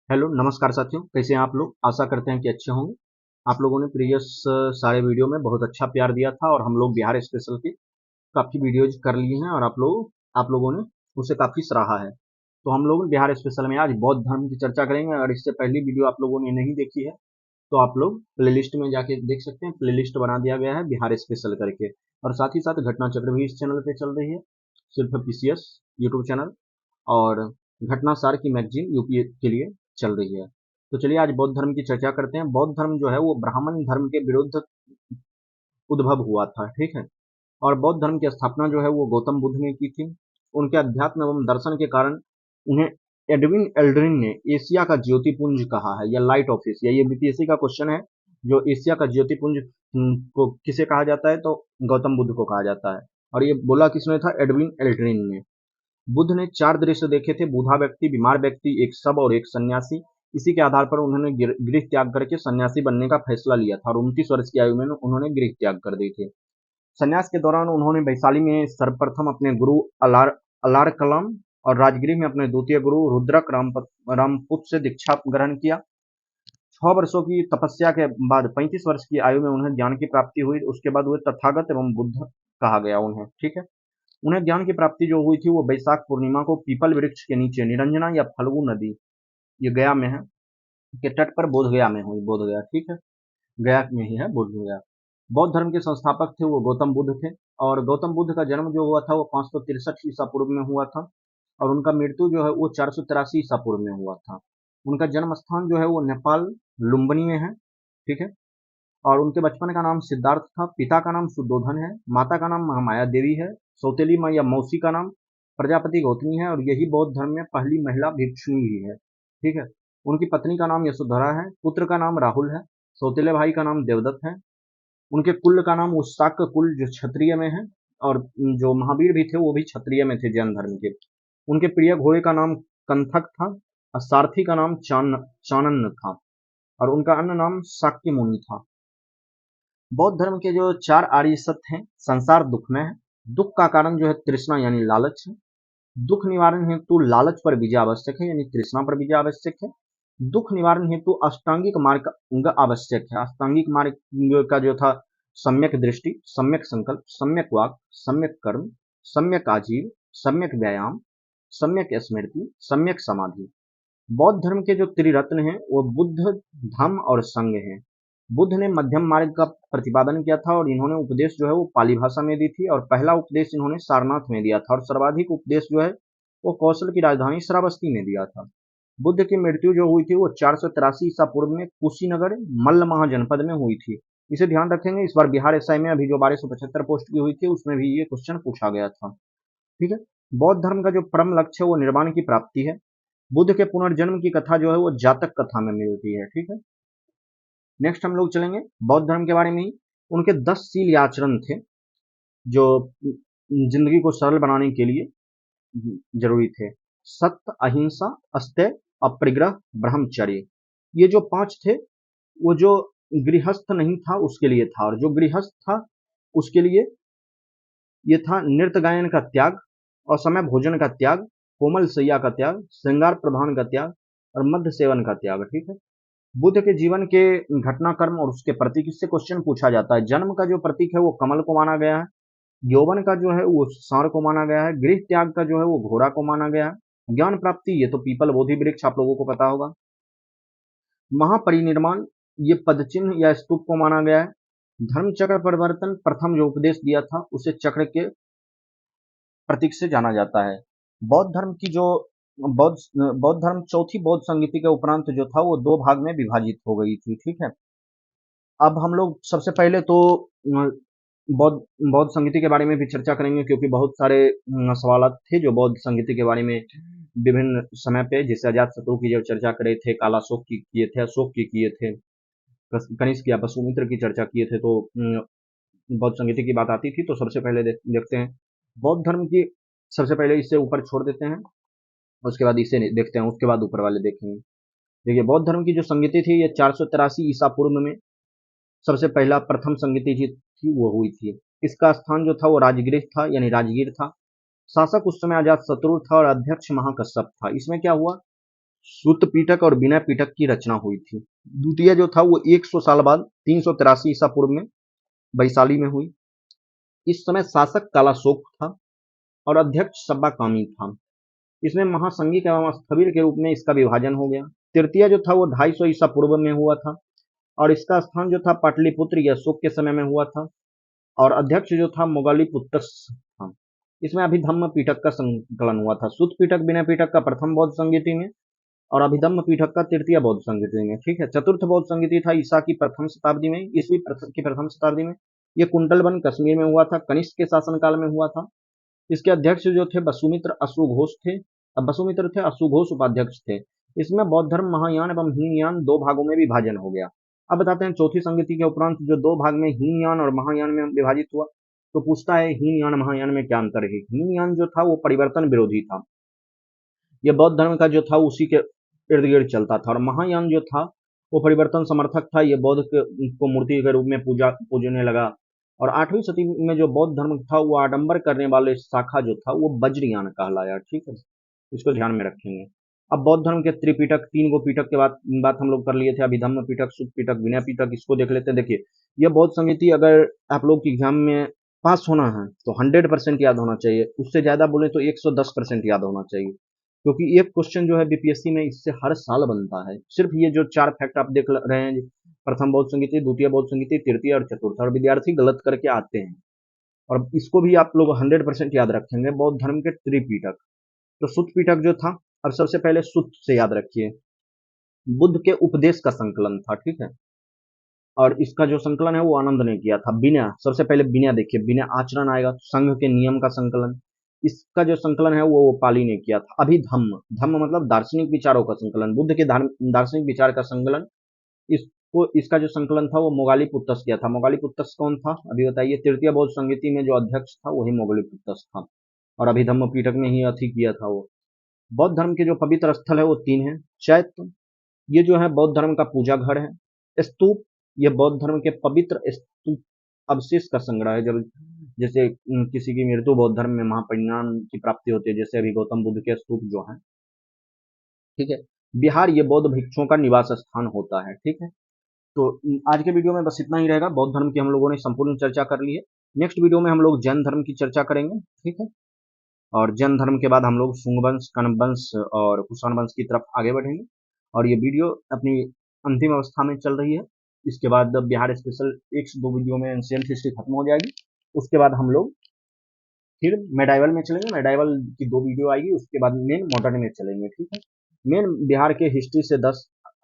Hello नमस्कार साथियों, कैसे हैं आप लोग। आशा करते हैं कि अच्छे होंगे। आप लोगों ने प्रीवियस सारे वीडियो में बहुत अच्छा प्यार दिया था और हम लोग बिहार स्पेशल के काफ़ी वीडियोज कर लिए हैं और आप लोगों ने उसे काफ़ी सराहा है। तो हम लोग बिहार स्पेशल में आज बौद्ध धर्म की चर्चा करेंगे। अगर इससे पहली वीडियो आप लोगों ने नहीं देखी है तो आप लोग प्लेलिस्ट में जाके देख सकते हैं। प्लेलिस्ट बना दिया गया है बिहार स्पेशल करके, और साथ ही साथ घटना चक्र भी इस चैनल पे चल रही है, सिर्फ पीसीएस यूट्यूब चैनल, और घटना सार की मैगजीन यूपी के लिए चल रही है। तो चलिए आज बौद्ध धर्म की चर्चा करते हैं। बौद्ध धर्म जो है वो ब्राह्मण धर्म के विरुद्ध उद्भव हुआ था, ठीक है। और बौद्ध धर्म की स्थापना जो है वो गौतम बुद्ध ने की थी। उनके अध्यात्म एवं दर्शन के कारण उन्हें एडविन एल्ड्रिन ने एशिया का ज्योतिपुंज कहा है, या लाइट ऑफ एशिया। ये बीपीएससी का क्वेश्चन है। जो एशिया का ज्योतिपुंज को किसे कहा जाता है, तो गौतम बुद्ध को कहा जाता है। और ये बोला किसने था, एडविन एल्ड्रिन ने। बुद्ध ने 4 दृश्य देखे थे: बूढ़ा व्यक्ति, बीमार व्यक्ति, एक शव और एक सन्यासी। इसी के आधार पर उन्होंने गृह त्याग करके सन्यासी बनने का फैसला लिया था और 29 वर्ष की आयु में उन्होंने गृह त्याग कर दी थी। सन्यास के दौरान उन्होंने वैशाली में सर्वप्रथम अपने गुरु अलार कलाम और राजगीर में अपने द्वितीय गुरु रुद्रक रामपुत से दीक्षा ग्रहण किया। 6 वर्षों की तपस्या के बाद 35 वर्ष की आयु में उन्हें ज्ञान की प्राप्ति हुई। उसके बाद वे तथागत एवं बुद्ध कहा गया उन्हें, ठीक है। उन्हें ज्ञान की प्राप्ति जो हुई थी वो बैसाख पूर्णिमा को पीपल वृक्ष के नीचे निरंजना या फल्गु नदी, ये गया में है, के तट पर बोध गया में हुई। बोध गया, ठीक है, गया में ही है बोध गया। बौद्ध धर्म के संस्थापक थे वो गौतम बुद्ध थे। और गौतम बुद्ध का जन्म जो हुआ था वो 563 ईसा पूर्व में हुआ था, और उनका मृत्यु जो है वो 483 ईसा पूर्व में हुआ था। उनका जन्म स्थान जो है वो नेपाल लुम्बिनी में है, ठीक है। और उनके बचपन का नाम सिद्धार्थ था। पिता का नाम सुद्धोधन है। माता का नाम महामाया देवी है। सौतेली माँ या मौसी का नाम प्रजापति गौतमी है, और यही बौद्ध धर्म में पहली महिला भिक्षुणी भी है, ठीक है। उनकी पत्नी का नाम यशोधरा है। पुत्र का नाम राहुल है। सौतेले भाई का नाम देवदत्त है। उनके कुल का नाम उस्ताक कुल जो क्षत्रिय में है, और जो महावीर भी थे वो भी क्षत्रिय में थे, जैन धर्म के। उनके प्रिय घोड़े का नाम कंथक था, और सारथी का नाम चानन था, और उनका अन्य नाम शाक्य मुनि था। बौद्ध धर्म के जो 4 आर्य सत्य हैं: संसार दुखमय है, दुख का कारण जो है तृष्णा यानी लालच है, दुख निवारण हेतु लालच पर विजय आवश्यक है यानी तृष्णा पर विजय आवश्यक है, दुख निवारण हेतु अष्टांगिक मार्ग आवश्यक है। अष्टांगिक मार्ग का जो था सम्यक दृष्टि, सम्यक संकल्प, सम्यक वाक, सम्यक कर्म, सम्यक आजीव, सम्यक व्यायाम, सम्यक स्मृति, सम्यक समाधि। बौद्ध धर्म के जो त्रिरत्न हैं वो बुद्ध, धम्म और संघ हैं। बुद्ध ने मध्यम मार्ग का प्रतिपादन किया था, और इन्होंने उपदेश जो है वो पाली भाषा में दी थी, और पहला उपदेश इन्होंने सारनाथ में दिया था, और सर्वाधिक उपदेश जो है वो कौशल की राजधानी श्रावस्ती में दिया था। बुद्ध की मृत्यु जो हुई थी वो 483 ईसा पूर्व में कुशीनगर मल्लमहा जनपद में हुई थी। इसे ध्यान रखेंगे, इस बार बिहार एसआई में अभी जो 1275 पोस्ट की हुई थी उसमें भी ये क्वेश्चन पूछा गया था, ठीक है। बौद्ध धर्म का जो परम लक्ष्य है वो निर्वाण की प्राप्ति है। बुद्ध के पुनर्जन्म की कथा जो है वो जातक कथा में मिलती है, ठीक है। नेक्स्ट हम लोग चलेंगे बौद्ध धर्म के बारे में ही। उनके 10 शील आचरण थे जो जिंदगी को सरल बनाने के लिए जरूरी थे: सत्य, अहिंसा, अस्तेय, अपरिग्रह, ब्रह्मचर्य। ये जो 5 थे वो जो गृहस्थ नहीं था उसके लिए था, और जो गृहस्थ था उसके लिए ये था: नृत्य गायन का त्याग, असमय भोजन का त्याग, कोमल शैया का त्याग, श्रृंगार प्रधान का त्याग, और मध्य सेवन का त्याग, ठीक है। बुद्ध के जीवन के घटनाक्रम और उसके प्रतीक से क्वेश्चन पूछा जाता है। जन्म का जो प्रतीक है वो कमल को माना गया है। यौवन का जो है वो सांड को माना गया है। गृह त्याग का जो है वो घोड़ा को माना गया है। ज्ञान प्राप्ति ये तो पीपल बोधि वृक्ष आप लोगों को पता होगा। महापरिनिर्वाण ये पदचिन्ह या स्तूप को माना गया है। धर्म चक्र परिवर्तन प्रथम जो उपदेश दिया था उसे चक्र के प्रतीक से जाना जाता है। बौद्ध धर्म की जो बौद्ध धर्म चौथी बौद्ध संगीति के उपरांत जो था वो 2 भाग में विभाजित हो गई थी, ठीक है। अब हम लोग सबसे पहले तो बौद्ध बौद्ध संगीति के बारे में भी चर्चा करेंगे, क्योंकि बहुत सारे सवालात थे जो बौद्ध संगीति के बारे में विभिन्न समय पे, जैसे अजात शत्रु की जब चर्चा करे थे, कालाशोक की किए थे, अशोक की किए थे, कनिष्क या वसुमित्र की चर्चा किए थे, तो बौद्ध संगीति की बात आती थी। तो सबसे पहले देखते हैं बौद्ध धर्म की। सबसे पहले इससे ऊपर छोड़ देते हैं, उसके बाद इसे देखते हैं, उसके बाद ऊपर वाले देखेंगे। देखिए बौद्ध धर्म की जो संगीति थी ये 483 ईसा पूर्व में सबसे पहला प्रथम संगीति जी थी वो हुई थी। इसका स्थान जो था वो राजगृह था यानी राजगीर था। शासक उस समय अजात शत्रु था और अध्यक्ष महाकश्यप था। इसमें क्या हुआ, सुत पीटक और विनय पीटक की रचना हुई थी। द्वितीय जो था वो 100 साल बाद 383 ईसा पूर्व में वैशाली में हुई। इस समय शासक कालाशोक था और अध्यक्ष सब्बा कामी था। इसमें महासंघिक एवं स्थविर के रूप में इसका विभाजन हो गया। तृतीय जो था वो 250 ईसा पूर्व में हुआ था और इसका स्थान जो था पाटलिपुत्र या अशोक के समय में हुआ था और अध्यक्ष जो था मोगालीपुत्रस था। इसमें अभिधम्म पीठक का संकलन हुआ था। सुत पीठक विनय पीठक का प्रथम बौद्ध संगीति में और अभिधम्म पीठक का तृतीय बौद्ध संगीति में। ठीक है। चतुर्थ बौद्ध संगीति था ईसा की प्रथम शताब्दी में, ईसवी की प्रथम शताब्दी में। ये कुंडलवन कश्मीर में हुआ था, कनिष्क के शासनकाल में हुआ था। इसके अध्यक्ष जो थे वसुमित्र अश्वघोष थे। अब वसुमित्र थे, अश्वघोष उपाध्यक्ष थे। इसमें बौद्ध धर्म महायान एवं हीनयान दो भागों में विभाजन हो गया। अब बताते हैं चौथी संगति के उपरांत जो दो भाग में हीनयान और महायान में विभाजित हुआ, तो पूछता है हीनयान महायान में क्या अंतर है। हीनयान जो था वो परिवर्तन विरोधी था, ये बौद्ध धर्म का जो था उसी के इर्द गिर्द चलता था। और महायान जो था वो परिवर्तन समर्थक था, ये बौद्ध को मूर्ति के रूप में पूजने लगा। और 8वीं सदी में जो बौद्ध धर्म था वो आडंबर करने वाले शाखा जो था वो वज्रयान कहलाया। ठीक है, इसको ध्यान में रखेंगे। अब बौद्ध धर्म के त्रिपीठक, 3 गो पीठक के बात हम लोग कर लिए थे, अभिधम्म पीठक, सुत पीठक, विनय पीठक। इसको देख लेते हैं। देखिए, यह बौद्ध समिति अगर आप लोग की एग्जाम में पास होना है तो 100% याद होना चाहिए। उससे ज्यादा बोले तो 110% याद होना चाहिए, क्योंकि एक क्वेश्चन जो है बीपीएससी में इससे हर साल बनता है। सिर्फ ये जो 4 फैक्ट आप देख रहे हैं, प्रथम बौद्ध संगीति, द्वितीय बौद्ध संगीति, तृतीय और चतुर्थ, और विद्यार्थी गलत करके आते हैं। और इसको भी आप लोग 100% याद रखेंगे। बौद्ध धर्म के त्रिपीठक, तो सुत पीठक जो था, अब सबसे पहले सुत से याद रखिए, बुद्ध के उपदेश का संकलन था। ठीक है, और इसका जो संकलन है वो आनंद ने किया था। विनय, सबसे पहले विनय देखिए, विनय आचरण आएगा, संघ के नियम का संकलन, इसका जो संकलन है वो पाली ने किया था। अभिधम्म, धम्म मतलब दार्शनिक विचारों का संकलन, बुद्ध के दार्शनिक विचार का संकलन, इसको इसका जो संकलन था वो मोगालीपुत्रस किया था। मोगालीपुत्रस कौन था अभी बताइए। तृतीय बौद्ध संगीति में जो अध्यक्ष था वही मोगालीपुत्रस था, और अभिधम्म पीठक में ही अथी किया था वो। बौद्ध धर्म के जो पवित्र स्थल है वो 3 है। चैत्य, ये जो है बौद्ध धर्म का पूजा घर है। स्तूप, ये बौद्ध धर्म के पवित्र स्तूप अवशेष का संग्रह है। जब जैसे किसी की मृत्यु बौद्ध धर्म में महापरिनिर्वाण की प्राप्ति होती है, जैसे अभी गौतम बुद्ध के स्तूप जो है। ठीक है। बिहार, ये बौद्ध भिक्षुओं का निवास स्थान होता है। ठीक है, तो आज के वीडियो में बस इतना ही रहेगा। बौद्ध धर्म की हम लोगों ने संपूर्ण चर्चा कर ली है। नेक्स्ट वीडियो में हम लोग जैन धर्म की चर्चा करेंगे। ठीक है, और जैन धर्म के बाद हम लोग शुंग वंश, कण्व वंश और कुषाण वंश की तरफ आगे बढ़ेंगे। और ये वीडियो अपनी अंतिम अवस्था में चल रही है। इसके बाद बिहार स्पेशल 1 से 2 वीडियो में एंशिएंट हिस्ट्री खत्म हो जाएगी। उसके बाद हम लोग फिर मेडाइवल में चलेंगे। मेडाइवल की 2 वीडियो आएगी। उसके बाद मेन मॉडर्न में चलेंगे। ठीक है, मेन बिहार के हिस्ट्री से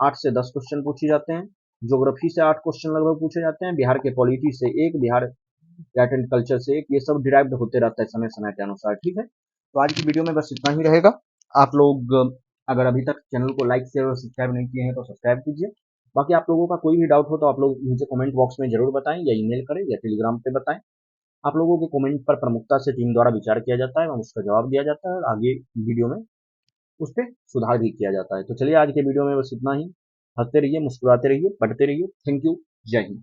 8 से 10 क्वेश्चन पूछे जाते हैं। ज्योग्राफी से 8 क्वेश्चन लगभग पूछे जाते हैं। बिहार के पॉलिटी से 1, बिहार आर्ट एंड कल्चर से 1। ये सब डिराइव्ड होते रहता है समय समय के अनुसार। ठीक है, तो आज की वीडियो में बस इतना ही रहेगा। आप लोग अगर अभी तक चैनल को लाइक, शेयर और सब्सक्राइब नहीं किए हैं तो सब्सक्राइब कीजिए। बाकी आप लोगों का कोई भी डाउट हो तो आप लोग नीचे कमेंट बॉक्स में जरूर बताएं, या ईमेल करें, या टेलीग्राम पे बताएं। आप लोगों के कमेंट पर प्रमुखता से टीम द्वारा विचार किया जाता है एवं उसका जवाब दिया जाता है, और आगे वीडियो में उस पर सुधार भी किया जाता है। तो चलिए आज के वीडियो में बस इतना ही। हंसते रहिए, मुस्कुराते रहिए, पढ़ते रहिए। Thank you. जय हिंद।